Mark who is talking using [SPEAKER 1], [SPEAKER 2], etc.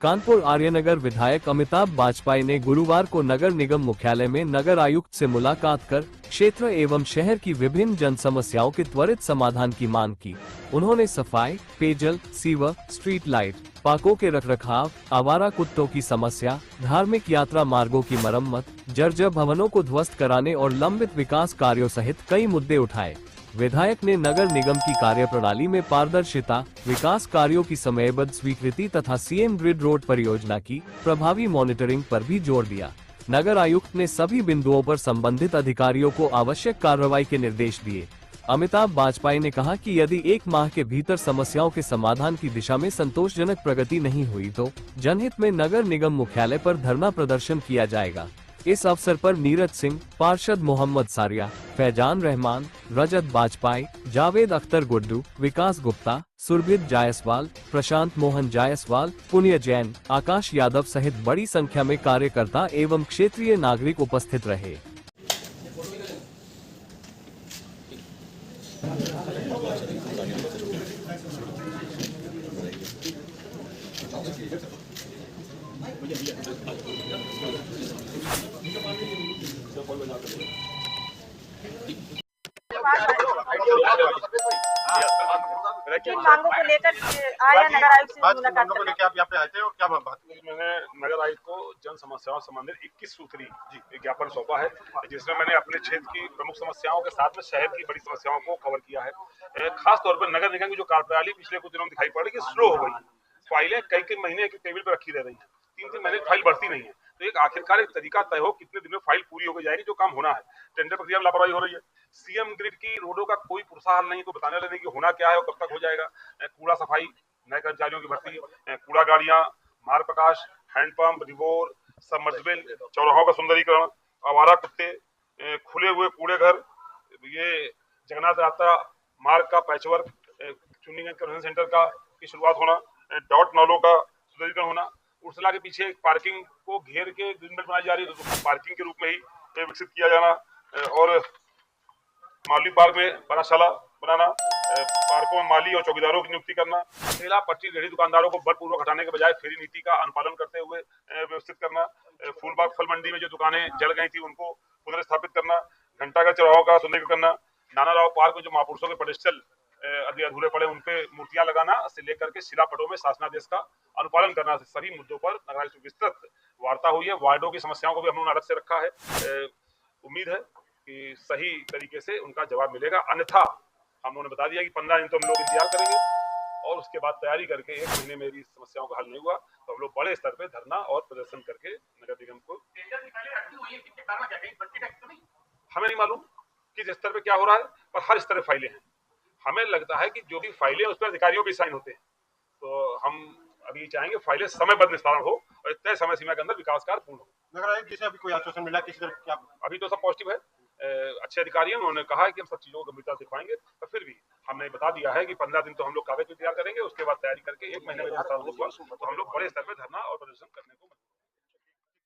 [SPEAKER 1] कानपुर आर्यनगर विधायक अमिताभ बाजपाई ने गुरुवार को नगर निगम मुख्यालय में नगर आयुक्त से मुलाकात कर क्षेत्र एवं शहर की विभिन्न जन समस्याओं के त्वरित समाधान की मांग की। उन्होंने सफाई, पेयजल, सीवर, स्ट्रीट लाइट, पार्कों के रखरखाव, आवारा कुत्तों की समस्या, धार्मिक यात्रा मार्गों की मरम्मत, जर्जर भवनों को ध्वस्त कराने और लंबित विकास कार्यों सहित कई मुद्दे उठाए। विधायक ने नगर निगम की कार्यप्रणाली में पारदर्शिता, विकास कार्यों की समयबद्ध स्वीकृति तथा सीएम ग्रिड रोड परियोजना की प्रभावी मॉनिटरिंग पर भी जोर दिया। नगर आयुक्त ने सभी बिंदुओं पर संबंधित अधिकारियों को आवश्यक कार्रवाई के निर्देश दिए। अमिताभ बाजपाई ने कहा कि यदि 1 माह के भीतर समस्याओं के समाधान की दिशा में संतोषजनक प्रगति नहीं हुई तो जनहित में नगर निगम मुख्यालय पर धरना प्रदर्शन किया जाएगा। इस अवसर पर नीरज सिंह, पार्षद मोहम्मद सारिया, फैजान रहमान, रजत बाजपाई, जावेद अख्तर गुड्डू, विकास गुप्ता, सुरभित जायसवाल, प्रशांत मोहन जायसवाल, पुण्य जैन, आकाश यादव सहित बड़ी संख्या में कार्यकर्ता एवं क्षेत्रीय नागरिक उपस्थित रहे।
[SPEAKER 2] किन मांगों को लेकर आया नगर आयुक्त से मुलाकात
[SPEAKER 3] को लेकर आप यहाँ पे आए थे और क्या बात?
[SPEAKER 4] मैंने नगर आयुक्त को जन समस्याओं संबंधित 21 सूत्री ज्ञापन सौंपा है, जिसमें मैंने अपने क्षेत्र की प्रमुख समस्याओं के साथ में शहर की बड़ी समस्याओं को कवर किया है। खास तौर पर नगर निगम की जो कार्यप्रणाली पिछले कुछ दिनों में दिखाई पड़ रही है कि स्लो हो गई है। फाइलें कई महीने एक टेबल पर रखी रह रही है, 3 महीने फाइल बढ़ती नहीं है। तो एक आखिरकार एक तरीका तय हो कितने दिन में फाइल पूरी होकर जाएगी, जो काम होना है। टेंडर प्रक्रिया में लापरवाही हो रही है। सीएम ग्रिड की रोडों का कोई पुरसा हल नहीं, को बताने लगे कि होना क्या है और कब तक हो जाएगा। कूड़ा सफाई, नए कर्मचारियों की भर्ती, कूड़ा गाड़ियां, मार्ग प्रकाश, हैंडपंप, रिवोर, सबमर्सिबल, चौराहों का सुंदरीकरण, आवारा कुत्ते, खुले हुए कूड़े घर, ये जगन्नाथ यात्रा मार्ग का पैचवर्क, चुन्नीगंज कन्वेंशन सेंटर का की शुरुआत होना, डॉट नालों का सुंदरीकरण होना, उर्सला के पीछे एक पार्किंग को घेर के ग्रीन बेल्ट बनाई जा रही है, तो पार्किंग के रूप में ही विकसित किया जाना, और माली पार्क में वर्णशाला बनाना, पार्कों में माली और चौकीदारों की नियुक्ति करना, ठेला पट्टी रेहड़ी दुकानदारों को बलपूर्वक हटाने के बजाय फेरी नीति का अनुपालन करते हुए व्यवस्थित करना, फूलबाग फल मंडी में जो दुकानें जल गई थी उनको पुनर्स्थापित करना, घंटाघर चौराहों का सुंदरीकरण करना, नाना राव पार्क में जो महापुरुषों के पेडेस्टल अधूरे पड़े उन पे मूर्तियां लगाना से लेकर के शिलापटों में शासनादेश का अनुपालन करना, सभी मुद्दों पर नगर से विस्तृत वार्ता हुई है। वार्डों की समस्याओं को भी हमने अलग से रखा है। उम्मीद है कि सही तरीके से उनका जवाब मिलेगा, अन्यथा हम लोगों ने बता दिया कि 15 दिन तो हम लोग इंतजार करेंगे और उसके बाद तैयारी करके 1 महीने में मेरी समस्याओं का हल नहीं हुआ तो हम लोग बड़े स्तर पे धरना और प्रदर्शन करके नगर निगम को, हमें नहीं मालूम किस स्तर पे क्या हो रहा है, पर हर स्तर पे फाइलें हैं। हमें लगता है कि जो भी फाइलें उस पर अधिकारियों भी साइन होते हैं, तो हम अभी चाहेंगे फाइलें समयबद्ध निस्तारण हो और तय समय सीमा के अंदर विकास कार्य पूर्ण हो।
[SPEAKER 3] नगर आयुक्त जी से अभी कोई आश्वासन मिला किसी तरह क्या?
[SPEAKER 4] अभी तो सब पॉजिटिव है। अच्छे अधिकारी हैं, उन्होंने कहा है कि हम सब चीजों को गंभीरता से दिखवाएंगे, पर फिर भी हमने बता दिया है कि 15 दिन तो हम लोग कागज भी तैयार करेंगे, उसके बाद तैयारी करके 1 महीने में तो हम लोग बड़े स्तर पर धरना और प्रदर्शन करने